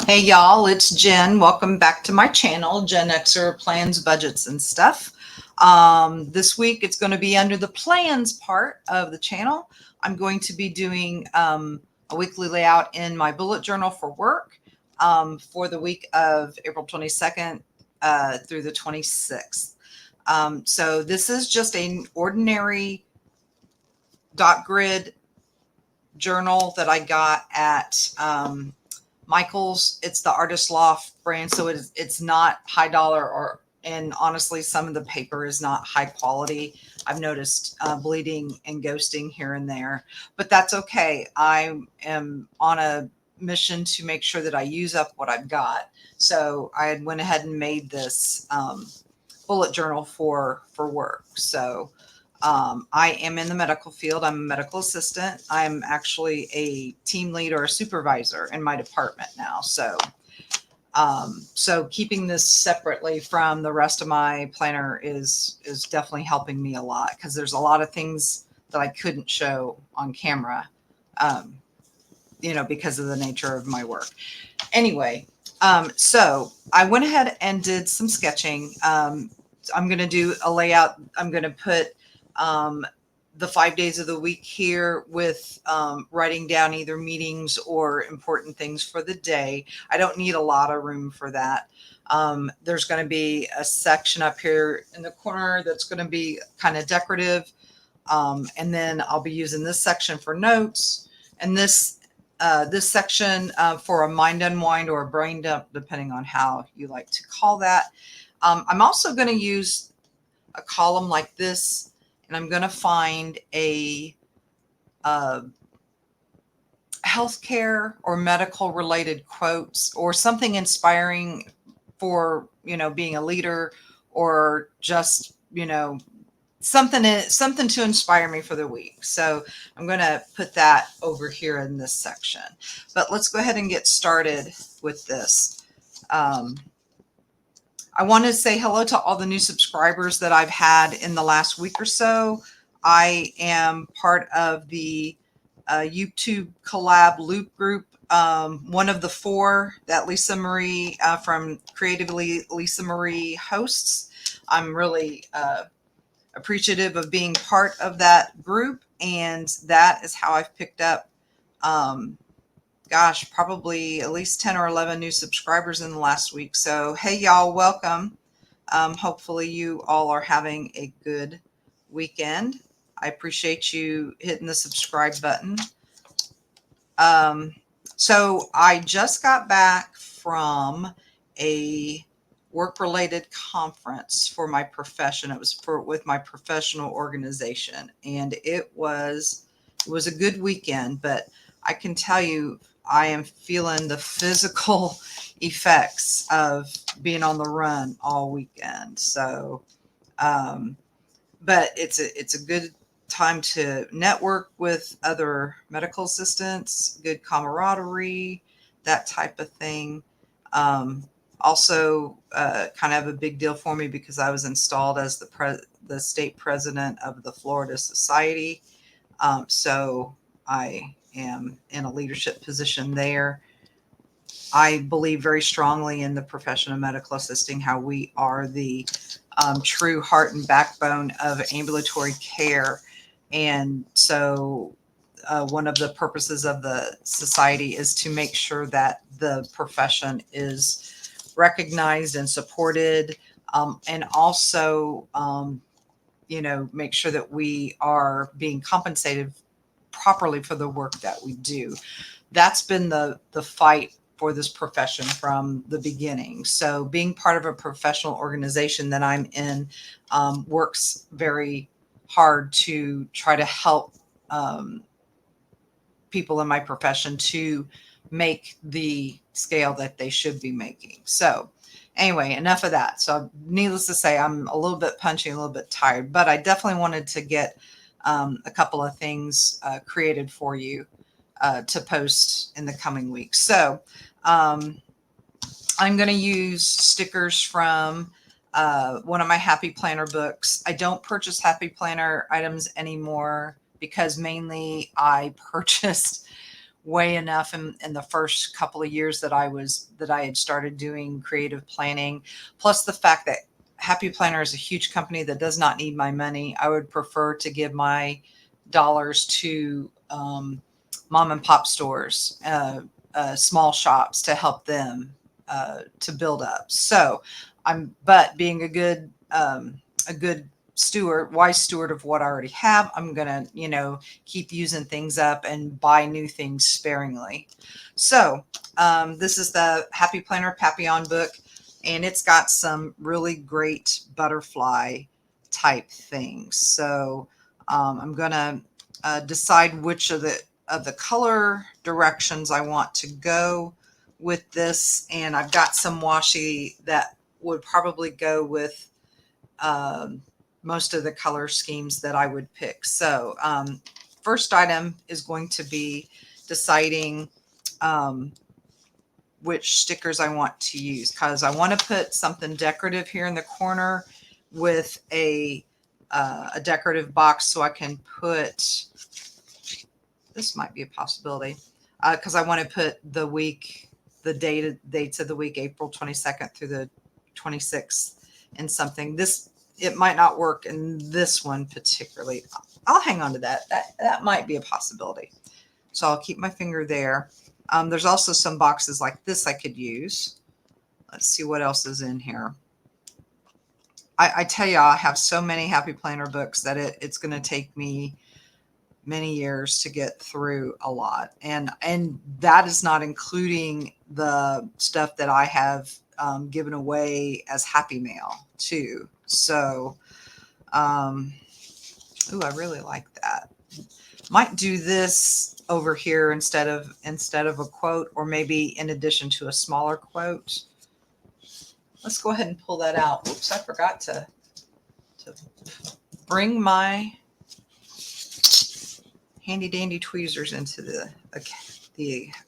Hey y'all, it's Jen. Welcome back to my channel, Gen Xer Plans, Budgets, and Stuff. This week it's going to be under the plans part of the channel. I'm going to be doing a weekly layout in my bullet journal for work for the week of April 22nd through the 26th. So this is just an ordinary dot grid journal that I got at Michael's. It's the Artist Loft brand, so it's not high dollar, and honestly, some of the paper is not high quality. I've noticed bleeding and ghosting here and there, but that's okay. I am on a mission to make sure that I use up what I've got. So I had went ahead and made this bullet journal for work. So I am in the medical field. I'm a medical assistant. I'm actually a team lead or a supervisor in my department now. So keeping this separately from the rest of my planner is definitely helping me a lot, because there's a lot of things that I couldn't show on camera, because of the nature of my work. Anyway, so I went ahead and did some sketching. I'm going to do a layout. I'm going to put the 5 days of the week here with writing down either meetings or important things for the day. I don't need a lot of room for that. There's going to be a section up here in the corner that's going to be kind of decorative. And then I'll be using this section for notes, and this section for a mind unwind or a brain dump, depending on how you like to call that. I'm also going to use a column like this, and I'm going to find a healthcare or medical related quotes or something inspiring for, being a leader, or just, something to inspire me for the week. So I'm going to put that over here in this section. But let's go ahead and get started with this. I want to say hello to all the new subscribers that I've had in the last week or so. I am part of the YouTube collab loop group, one of the 4 that Lisa Marie from Creatively Lisa Marie hosts. I'm really appreciative of being part of that group, and that is how I've picked up probably at least 10 or 11 new subscribers in the last week. So hey y'all, welcome. Hopefully you all are having a good weekend. I appreciate you hitting the subscribe button. So I just got back from a work-related conference for my profession. It was with my professional organization, and it was a good weekend. But I can tell you, I am feeling the physical effects of being on the run all weekend. So, but it's a good time to network with other medical assistants, good camaraderie, that type of thing. Also, kind of a big deal for me because I was installed as the state president of the Florida Society. So I am in a leadership position there. I believe very strongly in the profession of medical assisting, how we are the true heart and backbone of ambulatory care. And so one of the purposes of the society is to make sure that the profession is recognized and supported, and also, make sure that we are being compensated properly for the work that we do. That's been the fight for this profession from the beginning. So being part of a professional organization that I'm in works very hard to try to help people in my profession to make the scale that they should be making. So anyway, enough of that. So needless to say, I'm a little bit punchy, a little bit tired, but I definitely wanted to get a couple of things created for you to post in the coming weeks. So I'm going to use stickers from one of my Happy Planner books. I don't purchase Happy Planner items anymore because mainly I purchased way enough in the first couple of years that I had started doing creative planning. Plus the fact that Happy Planner is a huge company that does not need my money. I would prefer to give my dollars to mom and pop stores, small shops, to help them to build up. So but being a good steward, wise steward of what I already have, I'm gonna, keep using things up and buy new things sparingly. So this is the Happy Planner Papillon book, and it's got some really great butterfly type things. So I'm gonna decide which of the color directions I want to go with this, and I've got some washi that would probably go with most of the color schemes that I would pick. So first item is going to be deciding which stickers I want to use, because I want to put something decorative here in the corner with a decorative box, so I can put, this might be a possibility, because I want to put the dates of the week, April 22nd through the 26th, in something. It might not work in this one particularly. I'll hang on to that. That might be a possibility. So I'll keep my finger there. There's also some boxes like this I could use. Let's see what else is in here. I tell you, I have so many Happy Planner books that it's going to take me many years to get through a lot. And that is not including the stuff that I have given away as Happy Mail too. So, ooh, I really like that. Might do this over here instead of a quote, or maybe in addition to a smaller quote. Let's go ahead and pull that out. Oops, I forgot to bring my handy dandy tweezers into the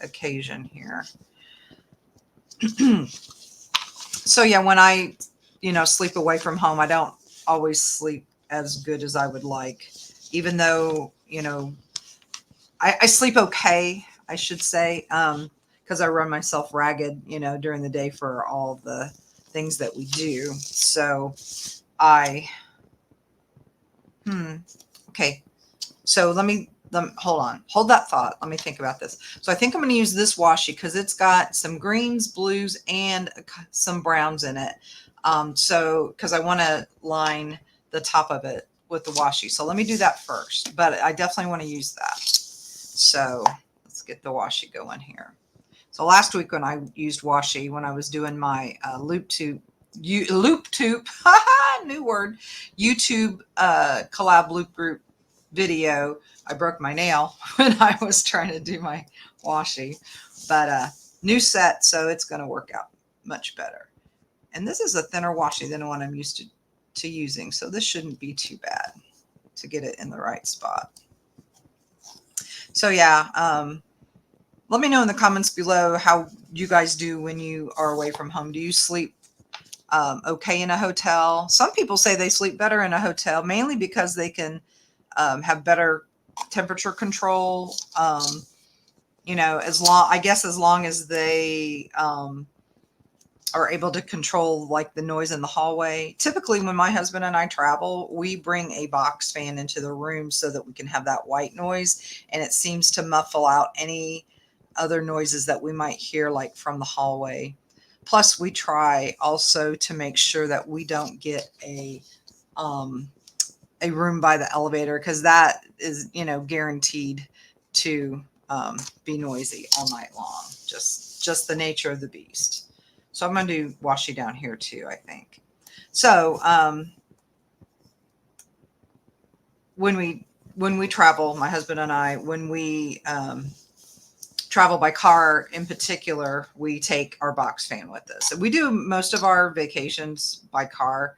occasion here. So yeah, when I, sleep away from home, I don't always sleep as good as I would like, even though, I sleep okay, I should say, because I run myself ragged, during the day for all the things that we do. So okay. So let me hold that thought. Let me think about this. So I think I'm going to use this washi because it's got some greens, blues, and some browns in it. So because I want to line the top of it with the washi. So let me do that first, but I definitely want to use that. So let's get the washi going here. So last week when I used washi, when I was doing my loop tube, new word, YouTube collab loop group video, I broke my nail when I was trying to do my washi, but new set, so it's going to work out much better. And this is a thinner washi than the one I'm used to using, so this shouldn't be too bad to get it in the right spot. So yeah, let me know in the comments below how you guys do when you are away from home. Do you sleep okay in a hotel? Some people say they sleep better in a hotel, mainly because they can have better temperature control. As long as they are able to control like the noise in the hallway. Typically when my husband and I travel, we bring a box fan into the room so that we can have that white noise, and it seems to muffle out any other noises that we might hear like from the hallway. Plus we try also to make sure that we don't get a room by the elevator, because that is, guaranteed to be noisy all night long. Just the nature of the beast. So I'm going to do washi down here too, I think. So when we travel, my husband and I, when we travel by car in particular, we take our box fan with us. We do most of our vacations by car.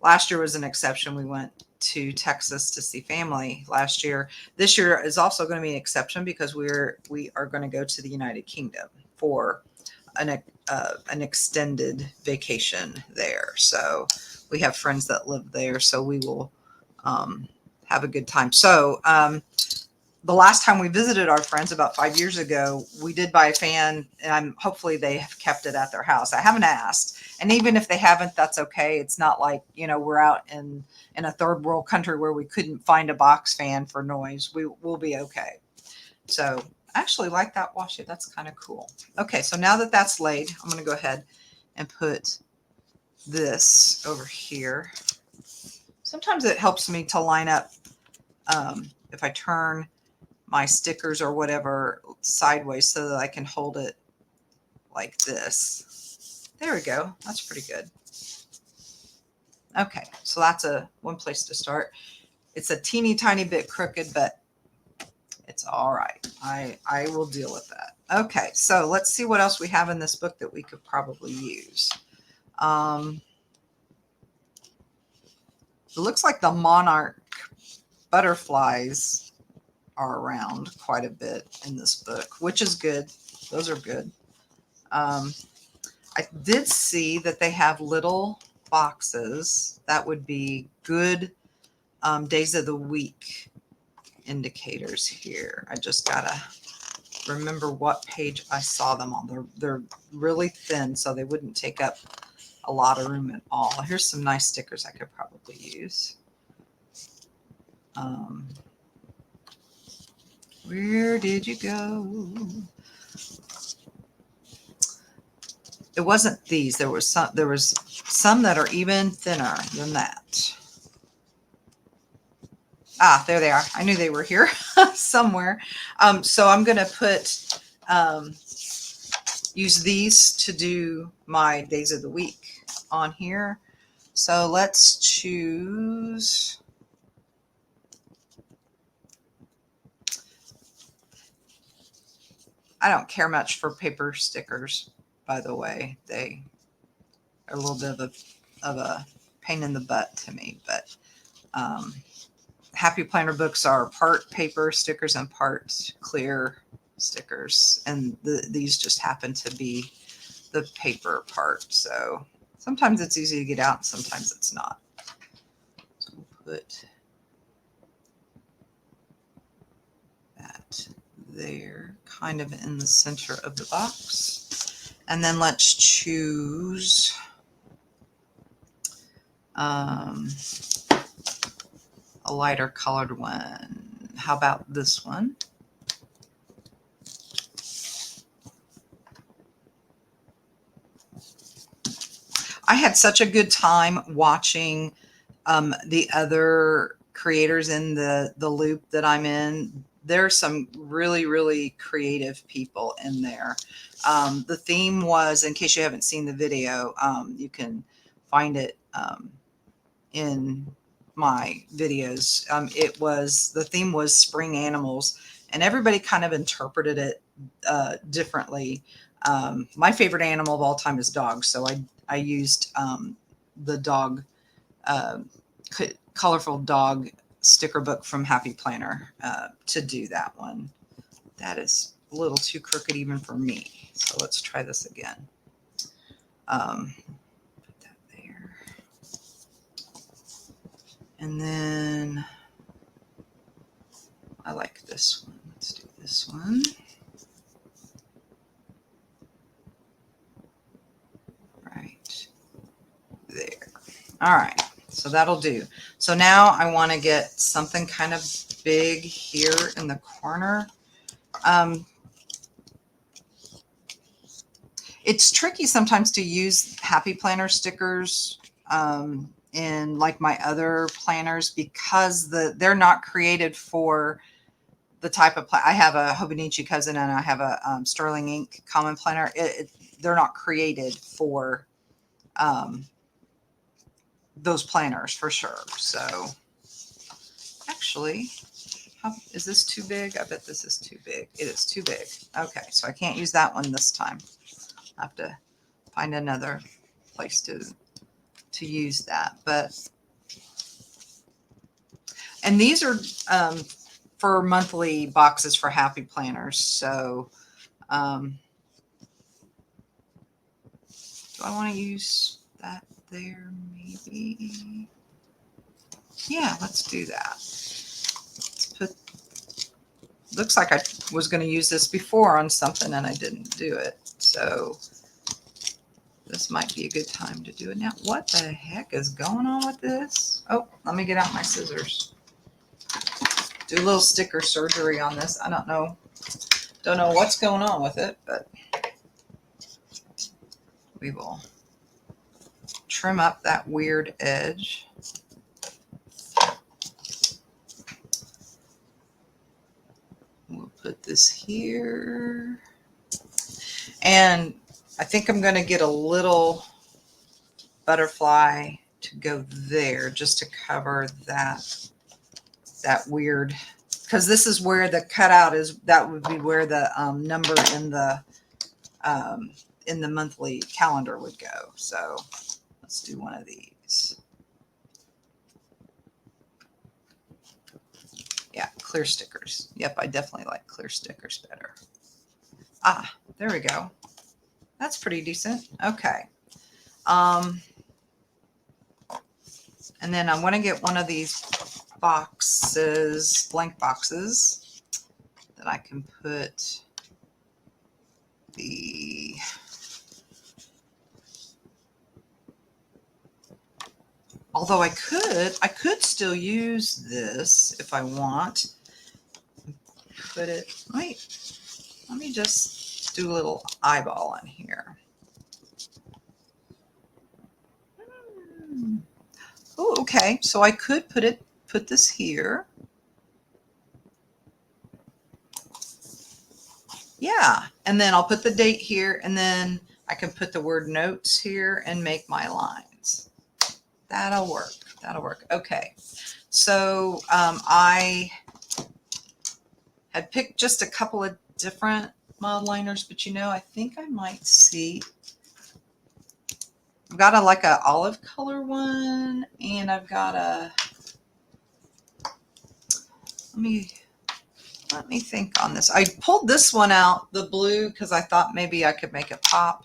Last year was an exception. We went to Texas to see family last year. This year is also going to be an exception because we are going to go to the United Kingdom for an extended vacation there. So we have friends that live there, so we will have a good time. So the last time we visited our friends about 5 years ago, we did buy a fan, and hopefully they have kept it at their house. I haven't asked, and even if they haven't, that's okay. It's not like, we're out in a third world country where we couldn't find a box fan for noise. We'll be okay. So I actually like that washi. That's kind of cool. Okay, so now that that's laid, I'm going to go ahead and put this over here. Sometimes it helps me to line up if I turn my stickers or whatever sideways so that I can hold it like this. There we go. That's pretty good. Okay, so that's one place to start. It's a teeny tiny bit crooked, but it's all right. I will deal with that. Okay, so let's see what else we have in this book that we could probably use. It looks like the monarch butterflies are around quite a bit in this book, which is good. Those are good. I did see that they have little boxes that would be good days of the week indicators here. I just gotta remember what page I saw them on. They're really thin, so they wouldn't take up a lot of room at all. Here's some nice stickers I could probably use. Where did you go? It wasn't these. There was some that are even thinner than that. Ah, there they are. I knew they were here somewhere. So I'm going to use these to do my days of the week on here. So let's choose. I don't care much for paper stickers, by the way. They are a little bit of a pain in the butt to me, but Happy Planner books are part paper stickers and part clear stickers, and these just happen to be the paper part. So sometimes it's easy to get out, sometimes it's not. So we'll put that there, kind of in the center of the box. And then let's choose a lighter colored one. How about this one? I had such a good time watching the other creators in the loop that I'm in. There's some really, really creative people in there. The theme was, in case you haven't seen the video, you can find it in my videos. The theme was spring animals, and everybody kind of interpreted it differently. My favorite animal of all time is dogs, so I used the dog, colorful dog sticker book from Happy Planner to do that one. That is a little too crooked even for me. So let's try this again. Put that there. And then I like this one. Let's do this one. Right there. All right. So that'll do. So now I want to get something kind of big here in the corner. It's tricky sometimes to use Happy Planner stickers in like my other planners because they're not created for the type of I have a Hobonichi Cousin and I have a Sterling Ink Common Planner. They're not created for those planners for sure. So actually, is this too big? I bet this is too big. It is too big. Okay, so I can't use that one this time. I have to find another place to use that. And these are for monthly boxes for Happy Planners. So do I want to use that there maybe? Yeah, let's do that. Let's put looks like I was going to use this before on something and I didn't do it. So this might be a good time to do it now. What the heck is going on with this? Oh, let me get out my scissors. Do a little sticker surgery on this. I don't know. Don't know what's going on with it, but we will trim up that weird edge. We'll put this here. And I think I'm going to get a little butterfly to go there just to cover that weird, because this is where the cutout is. That would be where the number in the monthly calendar would go. So let's do one of these. Yeah, clear stickers. Yep, I definitely like clear stickers better. Ah, there we go. That's pretty decent. Okay. And then I want to get one of these boxes, blank boxes, that I can put the although I could still use this if I want. Put it, wait, let me just do a little eyeball in here. Oh, okay. So I could put this here. Yeah. And then I'll put the date here, and then I can put the word notes here and make my lines. That'll work. That'll work. Okay. So I had picked just a couple of different mild liners, but you know, I think I might see. I've got like a olive color one, and I've got a, let me think on this. I pulled this one out, the blue, because I thought maybe I could make it pop.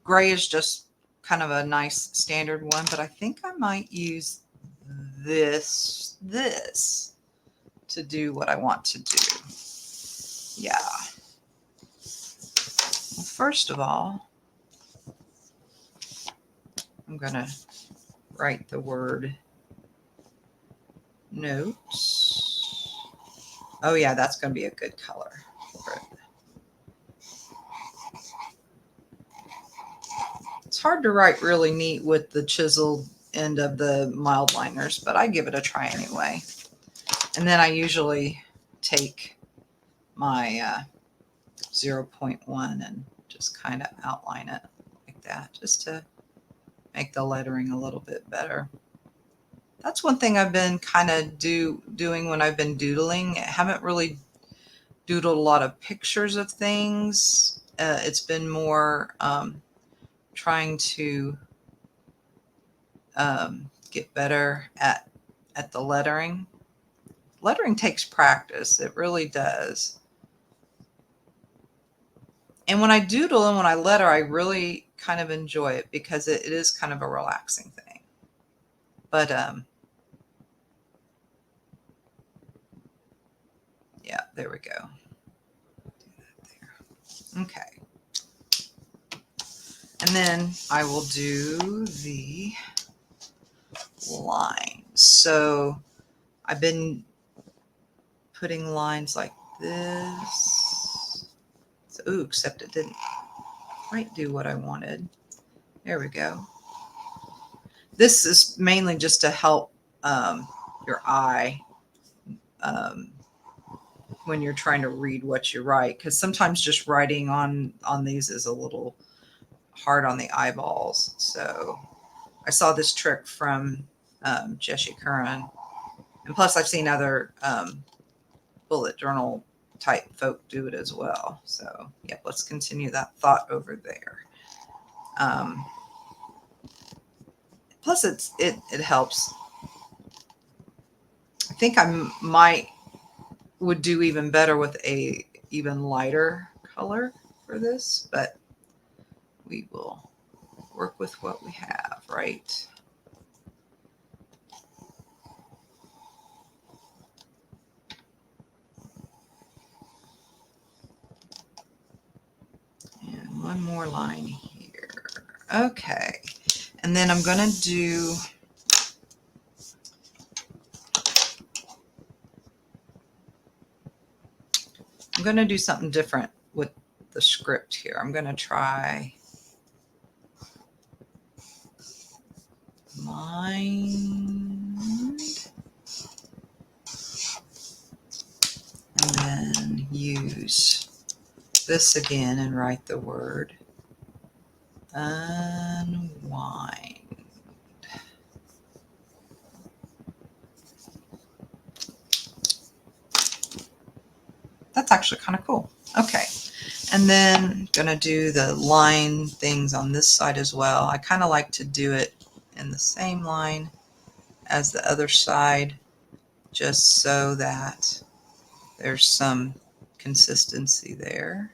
Gray is just kind of a nice standard one, but I think I might use this to do what I want to do. Yeah. Well, first of all, I'm going to write the word notes. Oh yeah, that's going to be a good color for it. It's hard to write really neat with the chiseled end of the mild liners, but I give it a try anyway. And then I usually take my 0.1 and just kind of outline it like that, just to make the lettering a little bit better. That's one thing I've been kind of doing when I've been doodling. I haven't really doodled a lot of pictures of things. It's been more trying to get better at the lettering. Lettering takes practice. It really does. And when I doodle and when I letter, I really kind of enjoy it because it is kind of a relaxing thing. But yeah, there we go. Do that there. Okay. And then I will do the lines. So I've been putting lines like this. So, ooh, except it didn't quite do what I wanted. There we go. This is mainly just to help your eye when you're trying to read what you write, because sometimes just writing on these is a little hard on the eyeballs. So I saw this trick from Jesse Curran, and plus I've seen other bullet journal type folk do it as well. So yep, let's continue that thought over there. Plus it helps. I think I would do even better with a even lighter color for this, but we will work with what we have, right? one more line here. Okay. And then I'm going to do something different with the script here. I'm going to try mind, and then use this again and write the word unwind. That's actually kind of cool. Okay. And then I'm going to do the line things on this side as well. I kind of like to do it in the same line as the other side, just so that there's some consistency there.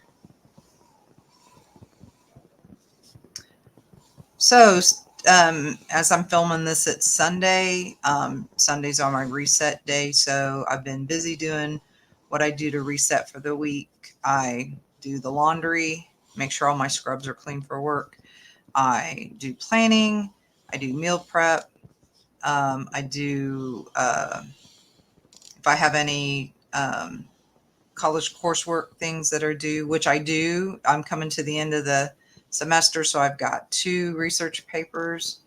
So as I'm filming this, it's Sunday. Sundays are my reset day, so I've been busy doing what I do to reset for the week. I do the laundry, make sure all my scrubs are clean for work. I do planning. I do meal prep. I do, if I have any college coursework things that are due, which I do. I'm coming to the end of the semester, so I've got 2 research papers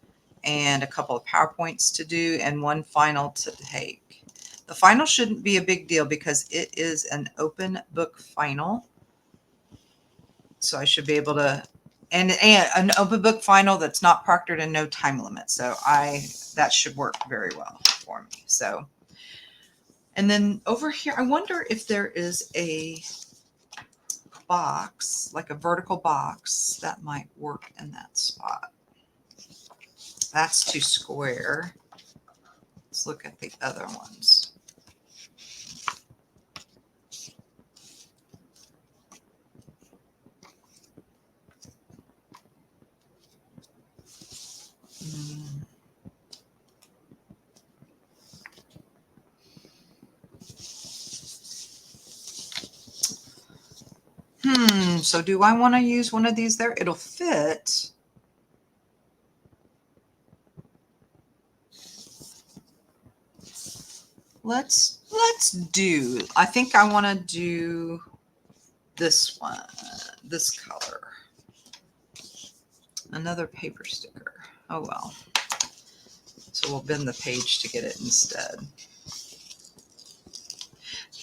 and a couple of PowerPoints to do and one final to take. The final shouldn't be a big deal because it is an open book final. So I should be able to, and an open book final that's not proctored and no time limit. So that should work very well for me. So, and then over here, I wonder if there is a box, like a vertical box, that might work in that spot. That's too square. Let's look at the other ones. So do I want to use one of these there? It'll fit. Let's do, I think I want to do this one, this color. Another paper sticker. Oh well. So we'll bend the page to get it instead.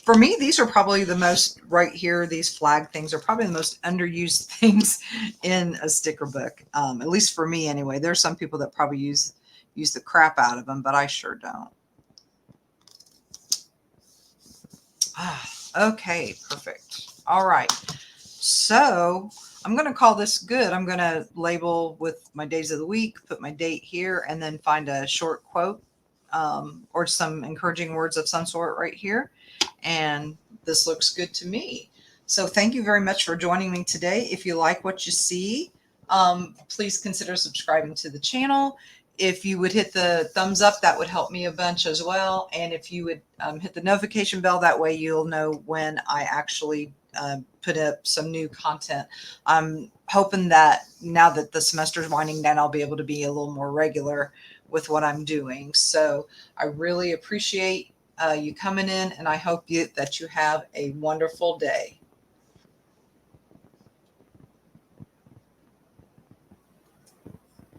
For me, these are probably the most, right here, these flag things are probably the most underused things in a sticker book. At least for me anyway. There's some people that probably use the crap out of them, but I sure don't. Okay, perfect. All right. So I'm going to call this good. I'm going to label with my days of the week, put my date here, and then find a short quote or some encouraging words of some sort right here. And this looks good to me. So thank you very much for joining me today. If you like what you see, please consider subscribing to the channel. If you would hit the thumbs up, that would help me a bunch as well. And if you would hit the notification bell, that way you'll know when I actually put up some new content. I'm hoping that now that the semester is winding down, I'll be able to be a little more regular with what I'm doing. So I really appreciate you coming in, and I hope that you have a wonderful day.